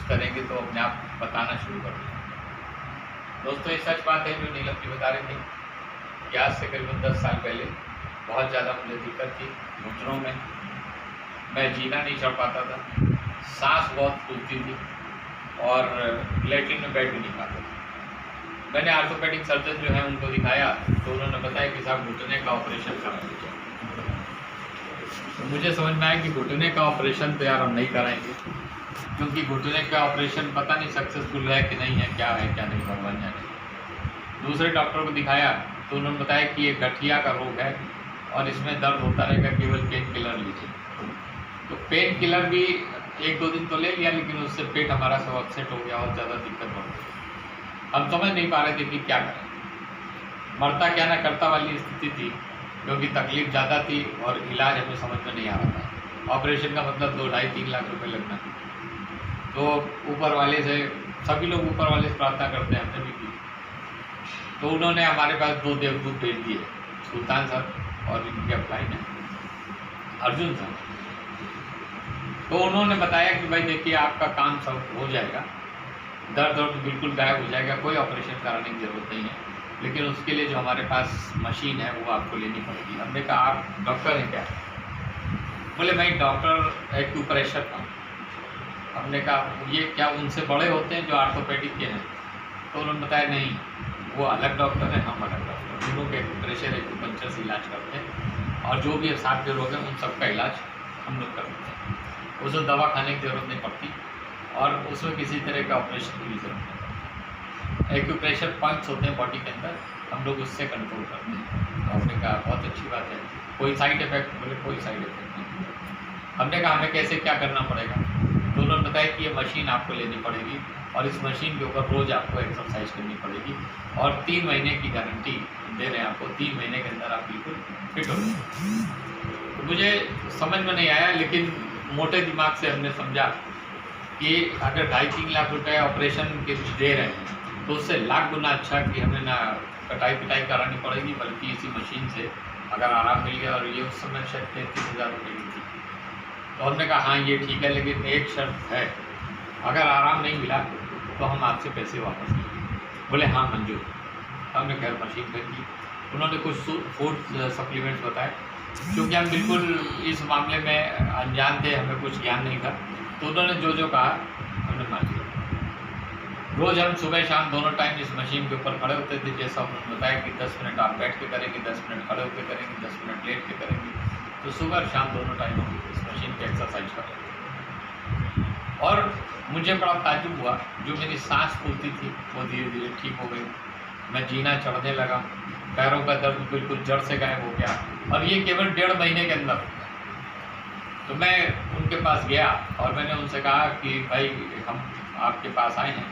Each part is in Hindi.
करेंगे तो अपने आप बताना शुरू कर देंगे। दोस्तों, ये सच बात है जो नीलम जी बता रहे थे कि आज से करीबन 10 साल पहले बहुत ज़्यादा मुझे दिक्कत थी घुटनों में। मैं जीना नहीं चढ़ पाता था, सांस बहुत फूलती थी और लेटरिन में बैठ भी नहीं पाता था। मैंने आर्थोपेडिक सर्जन जो है उनको दिखाया तो उन्होंने बताया कि साहब घुटने का ऑपरेशन करा दीजिए। तो मुझे समझ में आया कि घुटने का ऑपरेशन तो यार हम नहीं कराएंगे, क्योंकि घुटने का ऑपरेशन पता नहीं सक्सेसफुल है कि नहीं है, क्या है क्या नहीं, भगवान जाने। दूसरे डॉक्टर को दिखाया तो उन्होंने बताया कि ये गठिया का रोग है और इसमें दर्द होता रहेगा, केवल पेन किलर लीजिए। तो पेन किलर भी 1-2 दिन तो ले लिया, लेकिन उससे पेट हमारा सब अपसेट हो गया और ज़्यादा दिक्कत बढ़ गई। हम समझ नहीं पा रहे थे कि क्या करें, मरता क्या ना करता वाली स्थिति थी, क्योंकि तकलीफ ज़्यादा थी और इलाज हमें समझ में नहीं आ रहा था। ऑपरेशन का मतलब 2-2.5-3 लाख रुपए लगना। तो ऊपर वाले से, सभी लोग ऊपर वाले से प्रार्थना करते हैं, हमने भी की। तो उन्होंने हमारे पास 2 देवदूत भेज दिए, सुल्तान सर और इनके अपलाइन है अर्जुन सर। तो उन्होंने बताया कि भाई देखिए, आपका काम सब हो जाएगा, दर्द बिल्कुल गायब हो जाएगा, कोई ऑपरेशन कराने की ज़रूरत नहीं है, लेकिन उसके लिए जो हमारे पास मशीन है वो आपको लेनी पड़ेगी। हमने कहा आप डॉक्टर हैं क्या? बोले मैं डॉक्टर एक्यूप्रेशर का। हमने कहा ये क्या उनसे बड़े होते हैं जो आर्थोपेडिक के हैं? तो उन्होंने बताया नहीं, वो अलग डॉक्टर हैं, हम अलग डॉक्टर हैं। दोनों के एक्यूप्रेशर एक्यूपंक्चर से इलाज करते हैं और जो भी अवसाद के रोग हैं उन सबका इलाज हम लोग करते हैं। उसमें दवा खाने की ज़रूरत नहीं पड़ती और उसमें किसी तरह का ऑपरेशन की जरूरत नहीं पड़ती। एक्यूप्रेशर पॉइंट्स होते हैं बॉडी के अंदर, हम लोग उससे कंट्रोल करते हैं। तो हमने कहा बहुत अच्छी बात है, कोई साइड इफेक्ट? बोले कोई साइड इफेक्ट नहीं। हमने कहा हमें कैसे क्या करना पड़ेगा? तो उन्होंने बताया कि ये मशीन आपको लेनी पड़ेगी और इस मशीन के ऊपर रोज़ आपको एक्सरसाइज करनी पड़ेगी और 3 महीने की गारंटी दे रहे हैं आपको, 3 महीने के अंदर आप बिल्कुल फिट हो जाए। तो मुझे समझ में नहीं आया, लेकिन मोटे दिमाग से हमने समझा कि अगर 2.5-3 लाख रुपए ऑपरेशन के दे रहे हैं तो उससे लाख गुना अच्छा कि हमें ना कटाई पिटाई करानी पड़ेगी, बल्कि इसी मशीन से अगर आराम मिल गया। और ये उस समय शायद 33,000 रुपये की थी। तो हमने कहा हाँ ये ठीक है, लेकिन एक शर्त है, अगर आराम नहीं मिला तो हम आपसे पैसे वापस लेंगे। बोले हाँ मंजूर। हमने खैर मशीन खरीदी। उन्होंने कुछ फूड सप्लीमेंट्स बताए, क्योंकि हम बिल्कुल इस मामले में अनजान थे, हमें कुछ ज्ञान नहीं था। तो उन्होंने जो जो कहा हमने मान लिया। रोज़ हम सुबह शाम दोनों टाइम इस मशीन के ऊपर खड़े होते थे। जैसा उन्होंने बताया कि 10 मिनट आप बैठ के करेंगे, 10 मिनट खड़े होकर करेंगे, 10 मिनट लेट के करेंगे। तो सुबह और शाम दोनों टाइम हम इस मशीन की एक्सरसाइज कर रहे थे। और मुझे बड़ा ताज्जुब हुआ, जो मेरी सांस फूलती थी वो धीरे धीरे ठीक हो गई, मैं जीना चढ़ने लगा, पैरों का दर्द बिल्कुल जड़ से गायब हो गया, और ये केवल 1.5 महीने के अंदर। तो मैं उनके पास गया और मैंने उनसे कहा कि भाई हम आपके पास आए हैं।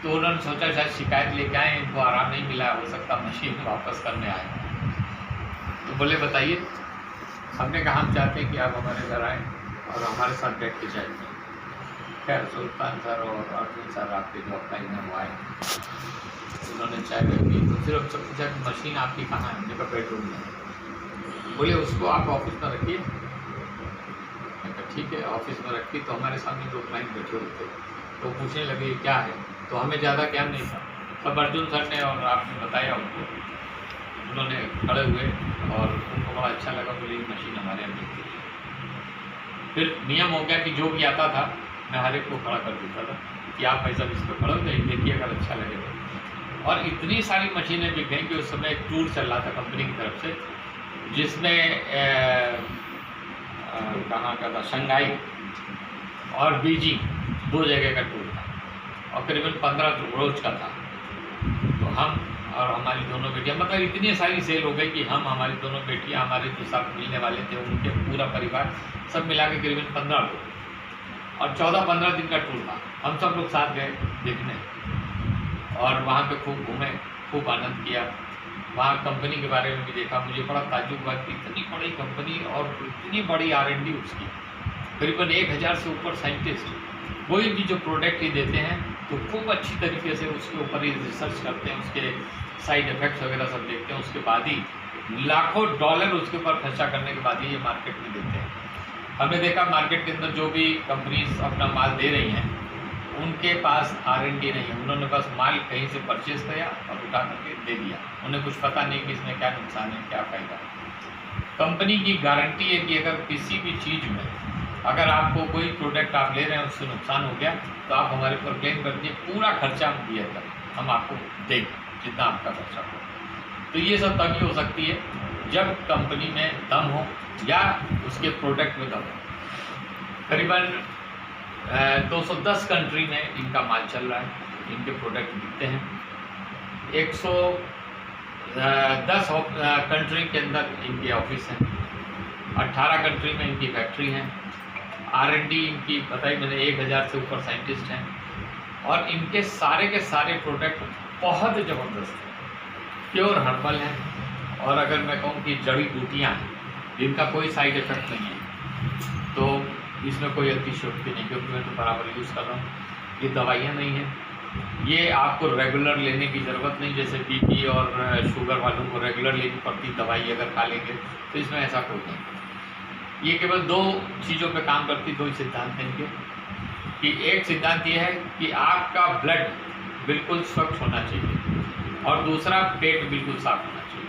तो उन्होंने सोचा शायद शिकायत लेके आए, इनको आराम नहीं मिला, हो सकता मशीन वापस करने आए। तो बोले बताइए। हमने कहा हम चाहते हैं कि आप हमारे घर आएँ और हमारे साथ बैठ के चाय पिएं। खैर सुल्तान सर और अर्जुन सर आपके जो अपलाइन है वो आए, उन्होंने चाय पी। तो फिर हमसे पूछा कि मशीन आपकी कहाँ है? हमने कहा बेडरूम में। बोले उसको आप ऑफिस में रखिए। ठीक है, ऑफिस में रखी। तो हमारे सामने 2 क्लाइंट बैठे हुए थे, तो पूछने लगे क्या है। तो हमें ज़्यादा ज्ञान नहीं था, तब अर्जुन सर ने और आपने बताया उनको। उन्होंने खड़े हुए और उनको बड़ा अच्छा लगा, बोले ये मशीन हमारे यहाँ मिलती है। फिर नियम हो गया कि जो भी आता था मैं हर एक को खड़ा कर देता था कि आप पैसा इस पर खड़े हो जाइए, देखिए अगर अच्छा लगेगा। और इतनी सारी मशीनें बिक गई कि उस समय एक टूर चल रहा था कंपनी की तरफ से, जिसमें कहाँ का था, शंघाई और बीजिंग, 2 जगह का टूर था और करीबन 15 रोज का था। तो हम और हमारी दोनों बेटियां, मतलब इतनी सारी सेल हो गई कि हम, हमारी दोनों बेटियां, हमारे जो साथ मिलने वाले थे उनके पूरा परिवार, सब मिला के करीबन 15 लोग। और 14-15 दिन का टूर था। हम सब लोग साथ गए देखने और वहाँ पे खूब घूमे, खूब आनंद किया। वहाँ कंपनी के बारे में भी देखा। मुझे बड़ा ताज्जुब हुआ कि इतनी बड़ी कंपनी और इतनी बड़ी R&D उसकी, करीबन 1000 से ऊपर साइंटिस्ट कोई भी जो प्रोडक्ट ही देते हैं तो खूब अच्छी तरीके से उसके ऊपर ही रिसर्च करते हैं, उसके साइड इफ़ेक्ट्स वगैरह सब देखते हैं, उसके बाद ही लाखों डॉलर उसके ऊपर खर्चा करने के बाद ही ये मार्केट में देते हैं। हमने देखा मार्केट के अंदर जो भी कंपनीज अपना माल दे रही हैं उनके पास R&D नहीं है, उन्होंने बस माल कहीं से परचेज किया और उठा करके दे दिया। उन्हें कुछ पता नहीं कि इसमें क्या नुकसान है, क्या फायदा। कंपनी की गारंटी है कि अगर किसी भी चीज़ में अगर आपको कोई प्रोडक्ट आप ले रहे हैं उससे नुकसान हो गया तो आप हमारे ऊपर क्लेम कर दिए, पूरा खर्चा हम दिया करें, हम आपको देंगे जितना आपका खर्चा हो। तो ये सब तभी हो सकती है जब कंपनी में दम हो या उसके प्रोडक्ट में दम हो। करीबन 210 कंट्री में इनका माल चल रहा है, इनके प्रोडक्ट बिकते हैं। 110 कंट्री के अंदर इनके ऑफिस हैं, 18 कंट्री में इनकी फैक्ट्री हैं। R&D इनकी बताई मैंने 1000 से ऊपर साइंटिस्ट हैं और इनके सारे के सारे प्रोडक्ट बहुत ज़बरदस्त हैं, प्योर हर्बल हैं। और अगर मैं कहूँ कि जड़ी बूटियाँ हैं जिनका कोई साइड इफ़ेक्ट नहीं है, तो इसमें कोई अतिशयोक्ति नहीं, क्योंकि मैं तो बराबर यूज़ कर रहा हूँ। ये दवाइयाँ नहीं हैं, ये आपको रेगुलर लेने की ज़रूरत नहीं, जैसे BP और शुगर वालों को रेगुलर लेनी पड़ती दवाई अगर खा लेंगे, तो इसमें ऐसा कोई नहीं। ये केवल 2 चीज़ों पे काम करती, 2 सिद्धांत हैं इनके। कि एक सिद्धांत ये है कि आपका ब्लड बिल्कुल स्वच्छ होना चाहिए और दूसरा पेट बिल्कुल साफ होना चाहिए।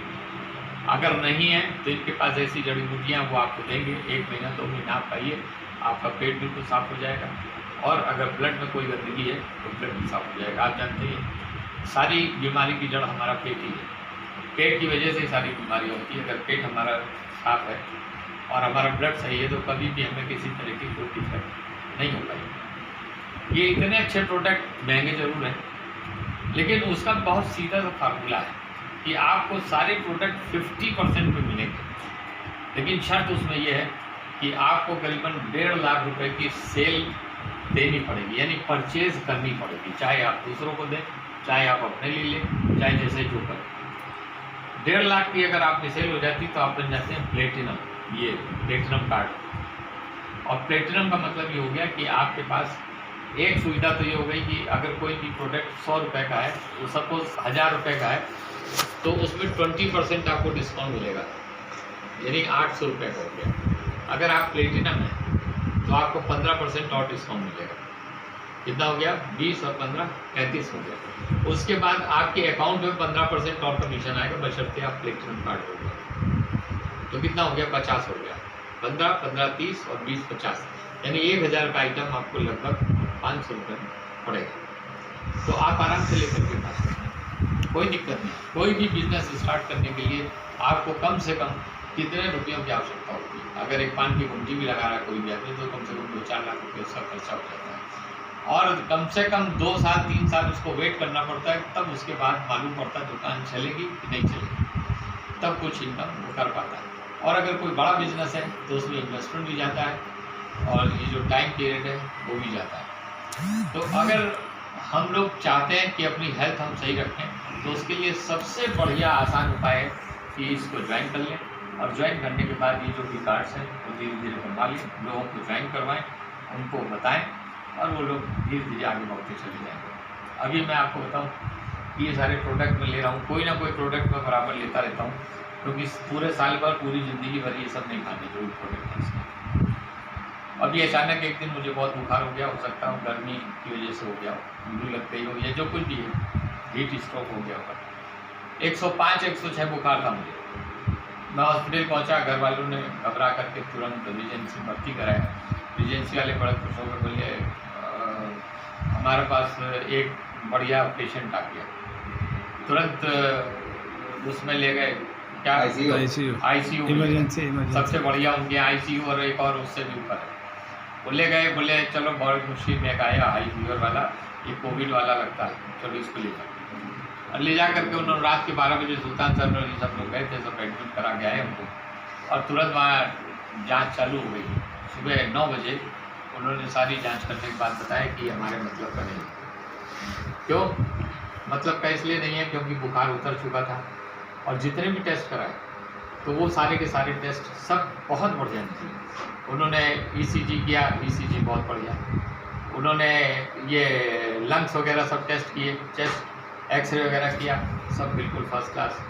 अगर नहीं है तो इनके पास ऐसी जड़ी बूटियाँ वो आपको देंगे, 1 महीना 2 महीना आप खाइए, आपका पेट बिल्कुल साफ हो जाएगा। और अगर ब्लड में कोई गंदगी है तो ब्लड भी साफ हो जाएगा। आप जानते हैं सारी बीमारी की जड़ हमारा पेट ही है, पेट की वजह से सारी बीमारी होती है। अगर पेट हमारा साफ है और हमारा ब्लड सही है तो कभी भी हमें किसी तरह की कोई दिक्कत नहीं हो पाएगी। ये इतने अच्छे प्रोडक्ट महंगे ज़रूर हैं, लेकिन उसका बहुत सीधा सा फार्मूला है कि आपको सारे प्रोडक्ट 50% पे मिलेंगे, लेकिन शर्त उसमें यह है कि आपको करीबन 1.5 लाख रुपए की सेल देनी पड़ेगी, यानी परचेज करनी पड़ेगी, चाहे आप दूसरों को दें, चाहे आप अपने लिए लें, चाहे जैसे जो करें। 1.5 लाख की अगर आपकी सेल हो जाती तो आप बन जाते हैं प्लेटिनम, ये प्लेटिनम कार्ड। और प्लेटिनम का मतलब ये हो गया कि आपके पास एक सुविधा तो ये हो गई कि अगर कोई भी प्रोडक्ट 100 रुपये का है, वो सपोज 1000 रुपये का है, तो उसमें 20% आपको डिस्काउंट मिलेगा, यानी 800 रुपये का हो गया। अगर आप प्लेटिनम है तो आपको 15% और डिस्काउंट मिलेगा। कितना हो गया? 20 और 15 35 हो गया। उसके बाद आपके अकाउंट में 15% और कमीशन आएगा, बशर्ते आप प्लेटिनम कार्ड हो गया। तो कितना हो गया? 50 हो गया। 15 15 30 और 20 50, यानी 1000 का आइटम आपको लगभग 500 रुपये में पड़ेगा। तो आप आराम से लेकर के खा सकते हैं, कोई दिक्कत नहीं। कोई भी बिजनेस स्टार्ट करने के लिए आपको कम से कम कितने रुपयों की आवश्यकता होती है? अगर एक पान की गुमटी भी लगा रहा है कोई भी आदमी तो कम से कम 2-4 लाख रुपये उसका खर्चा हो जाता है, और कम से कम 2 साल 3 साल उसको वेट करना पड़ता है, तब उसके बाद मालूम पड़ता है दुकान चलेगी कि नहीं चलेगी, तब कुछ इनकम वो कर पाता है। और अगर कोई बड़ा बिजनेस है तो उसमें इन्वेस्टमेंट भी जाता है और ये जो टाइम पीरियड है वो भी जाता है। तो अगर हम लोग चाहते हैं कि अपनी हेल्थ हम सही रखें तो उसके लिए सबसे बढ़िया आसान उपाय है कि इसको ज्वाइन कर लें, और ज्वाइन करने के बाद ये जो भी कार्ड्स हैं वो धीरे धीरे बनवा लें, लोगों को ज्वाइन करवाएं, उनको बताएं, और वो लोग धीरे धीरे आगे बढ़ते चले जाएंगे। अभी मैं आपको बताऊं कि ये सारे प्रोडक्ट मैं ले रहा हूँ, कोई ना कोई प्रोडक्ट मैं बराबर लेता रहता हूँ, क्योंकि पूरे साल भर पूरी ज़िंदगी भर ये सब नहीं खाने जो भी प्रोडक्ट है इसके। अभी अचानक एक दिन मुझे बहुत बुखार हो गया, हो सकता है गर्मी की वजह से हो गया, लू लग गई हो या जो कुछ भी है, हीट स्ट्रोक हो गया होगा। 105-106 बुखार था मुझे। मैं हॉस्पिटल पहुंचा, घर वालों ने घबरा करके तुरंत रीजेंसी भर्ती कराया। रीजेंसी वाले बड़े खुश होकर बोले हमारे पास एक बढ़िया पेशेंट आ गया। तुरंत उसमें ले गए, क्या आईसीयू इमरजेंसी सबसे बढ़िया उनके आईसीयू, और एक और उससे भी ऊपर है। वो ले गए, बोले चलो बहुत मुश्किल में एक आया हाई फीवर वाला, ये कोविड वाला लगता है, चलो इसको ले जाओ। और ले जा करके उन्होंने रात के 12 बजे सुल्तान सब लोग गए थे, सब एडमिट करा के आए उनको, और तुरंत वहाँ जांच चालू हो गई। सुबह 9 बजे उन्होंने सारी जांच करने के बाद बताया कि हमारे मतलब का नहीं। क्यों मतलब का? इसलिए नहीं है क्योंकि बुखार उतर चुका था, और जितने भी टेस्ट कराए तो वो सारे के सारे टेस्ट सब बहुत बढ़िया निकले। उन्होंने ECG किया, ECG बहुत बढ़िया। उन्होंने ये लंग्स वगैरह सब टेस्ट किए, चेस्ट एक्सरे वगैरह किया, सब बिल्कुल फर्स्ट क्लास।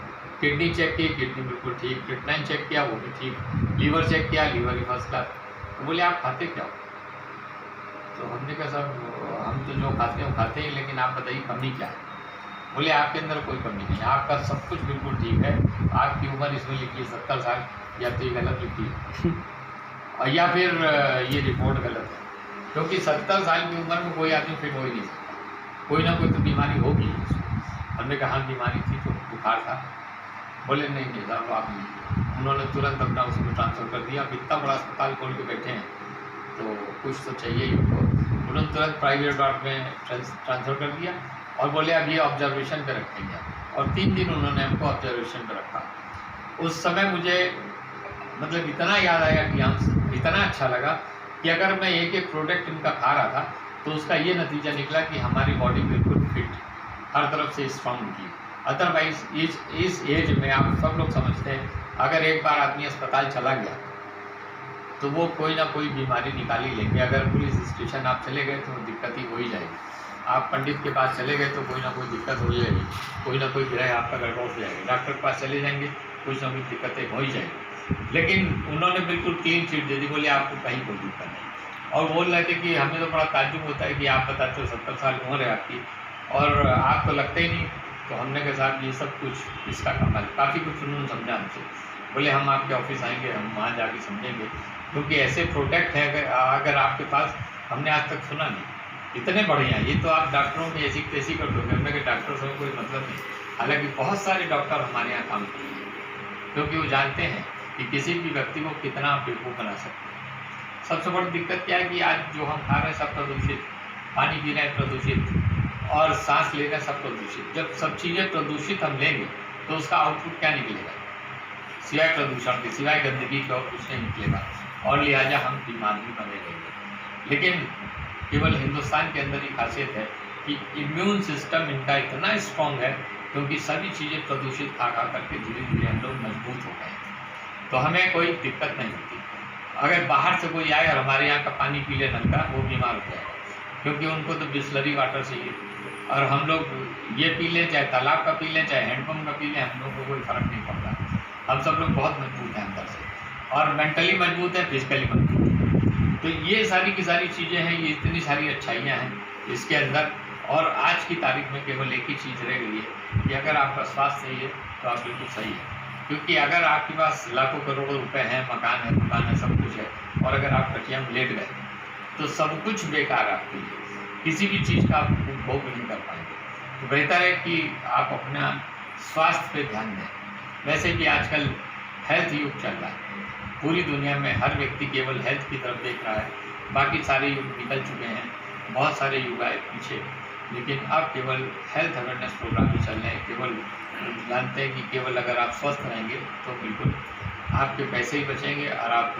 किडनी चेक की, किडनी बिल्कुल ठीक। किडनी चेक किया, वो भी ठीक। लीवर चेक किया, लीवर भी फर्स्ट क्लास। तो बोले आप खाते क्या हो? तो हमने कहा साहब हम तो जो खाते हैं वो खाते हैं, लेकिन आप बताइए कमी क्या है। बोले आपके अंदर कोई कमी नहीं है, आपका सब कुछ बिल्कुल ठीक है, आपकी उम्र इसमें लिखी है 70 साल, या तो ये गलत लिखी है और या फिर ये रिपोर्ट गलत है, क्योंकि 70 साल की उम्र में कोई आदमी फिट हो ही नहीं सकता, कोई ना कोई तो बीमारी होगी। हमने कहा बीमारी थी तो बुखार था। बोले नहीं साहब आप नहीं। उन्होंने तुरंत अपना उसको ट्रांसफ़र कर दिया। अब इतना बड़ा अस्पताल खोल के बैठे हैं तो कुछ तो चाहिए ही उनको। उन्होंने तुरंत प्राइवेट वार्ड में ट्रांसफ़र कर दिया और बोले अब ये ऑब्जर्वेशन पे रखेंगे, और 3 दिन उन्होंने हमको ऑब्जर्वेशन पे रखा। उस समय मुझे मतलब इतना याद आया कि हम इतना अच्छा लगा कि अगर मैं एक प्रोडक्ट इनका खा रहा था तो उसका ये नतीजा निकला कि हमारी बॉडी बिल्कुल फिट, हर तरफ से स्ट्रॉन्ग की। अदरवाइज इस एज में आप सब लोग समझते हैं अगर एक बार आदमी अस्पताल चला गया तो वो कोई ना कोई बीमारी निकाल ही लेंगे। अगर पुलिस स्टेशन आप चले गए तो दिक्कत ही हो ही जाएगी, आप पंडित के पास चले गए तो कोई ना कोई दिक्कत हो जाएगी, कोई ना कोई ग्रह आपका गड़बड़ हो जाएगा, डॉक्टर के पास चले जाएंगे कुछ ना कुछ दिक्कतें हो ही जाएगी। लेकिन उन्होंने बिल्कुल क्लीन चिट दे दी, बोले आपको कहीं कोई दिक्कत नहीं। और बोल रहे थे कि हमें तो बड़ा ताज्जुब होता है कि आप बताते हो 70 साल उम्र है आपकी और आप तो लगते ही नहीं। तो हमने कहा साहब ये सब कुछ इसका कमाल, काफ़ी कुछ उन्होंने समझा हमसे। बोले हम आपके ऑफिस आएंगे, हम वहाँ जाके समझेंगे, क्योंकि ऐसे प्रोडक्ट हैं अगर आपके पास, हमने आज तक सुना नहीं, इतने बढ़िया। ये तो आप डॉक्टरों में ऐसी तैसी कर दोगे, हमने कहा डॉक्टर से कोई मतलब नहीं। हालांकि बहुत सारे डॉक्टर हमारे यहाँ काम करते हैं, क्योंकि वो जानते हैं कि किसी भी व्यक्ति को कितना आप बेवकूफ़ बना सकते हैं। सबसे बड़ी दिक्कत क्या है कि आज जो हम खा रहे हैं सब प्रदूषित, पानी पी रहे हैं प्रदूषित, और सांस ले रहे हैं सब प्रदूषित। जब सब चीज़ें प्रदूषित हम लेंगे तो उसका आउटपुट क्या निकलेगा, सिवाय प्रदूषण के, सिवाय गंदगी के और कुछ नहीं निकलेगा, और लिहाजा हम बीमार भी बने रहेंगे। लेकिन केवल हिंदुस्तान के अंदर ही खासियत है कि इम्यून सिस्टम इनका इतना स्ट्रॉन्ग है, क्योंकि सभी चीज़ें प्रदूषित खा करके धीरे धीरे हम लोग मजबूत हो गए, तो हमें कोई दिक्कत नहीं होती। अगर बाहर से कोई आए और हमारे यहाँ का पानी पी ले नल का, वो बीमार हो जाएगा, क्योंकि उनको तो बिस्लरी वाटर चाहिए। और हम लोग ये पी लें, चाहे तालाब का पी लें, चाहे हैंडपम्प का पी लें, हम लोग को कोई फ़र्क नहीं पड़ता। हम सब लोग बहुत मजबूत हैं अंदर से, और मेंटली मजबूत है, फिजिकली मजबूत है। तो ये सारी की सारी चीज़ें हैं, ये इतनी सारी अच्छाइयाँ हैं इसके अंदर। और आज की तारीख में केवल एक ही चीज़ रह गई है कि अगर आपका स्वास्थ्य सही है तो आप बिल्कुल सही है। क्योंकि अगर आपके पास लाखों करोड़ों रुपए हैं, मकान है, दुकान है, सब कुछ है, और अगर आप कटिया में लेट गए तो सब कुछ बेकार आपके लिए, किसी भी चीज़ का आप उपभोग नहीं कर पाएंगे। तो बेहतर है कि आप अपना स्वास्थ्य पे ध्यान दें। वैसे भी आजकल हेल्थ युग चल रहा है, पूरी दुनिया में हर व्यक्ति केवल हेल्थ की तरफ देख रहा है, बाकी सारे युग निकल चुके हैं, बहुत सारे युग आए पीछे, लेकिन अब केवल हेल्थ अवेयरनेस प्रोग्राम भी चल रहे हैं। केवल जानते हैं कि केवल अगर आप स्वस्थ रहेंगे तो बिल्कुल आपके पैसे ही बचेंगे और आप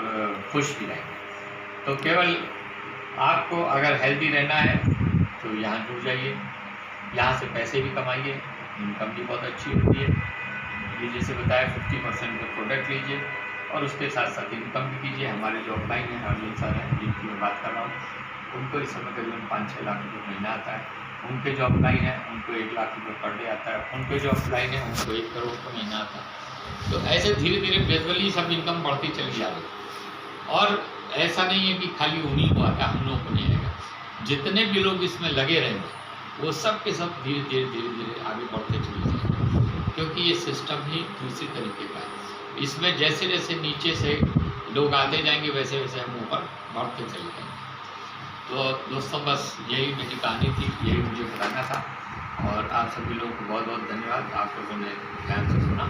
खुश भी रहेंगे। तो केवल आपको अगर हेल्दी रहना है तो यहाँ जुड़ जाइए, यहाँ से पैसे भी कमाइए, इनकम भी बहुत अच्छी होती है। ये जैसे बताया 50% का प्रोडक्ट लीजिए और उसके साथ साथ इनकम भी कीजिए। हमारे जो ऑफलाइन हैं अर्जुन सर हैं जिनकी मैं बात कर रहा हूँ, उनको इस समय करीबन 5-6 लाख रुपये महीना आता है। उनके जो ऑफलाइन है उनको 1 लाख रुपये पर डे आता है, उनके जो ऑफलाइन है उनको 1 करोड़ का महीना आता है। तो ऐसे धीरे धीरे ग्रेजुअली सब इनकम बढ़ती चली जा रही है। और ऐसा नहीं है कि खाली उन्हीं को आता, हम लोग को नहीं आएगा। जितने भी लोग इसमें लगे रहेंगे वो सब के सब धीरे धीरे आगे बढ़ते चले जाएंगे, क्योंकि ये सिस्टम ही दूसरी तरीके का है। इसमें जैसे जैसे नीचे से लोग आते जाएंगे वैसे वैसे हम ऊपर बढ़ते चले जाएंगे। तो दोस्तों बस यही मेरी कहानी थी, यही मुझे बताना था, और आप सभी लोगों को बहुत बहुत धन्यवाद, आप लोगों ने ध्यान से सुना।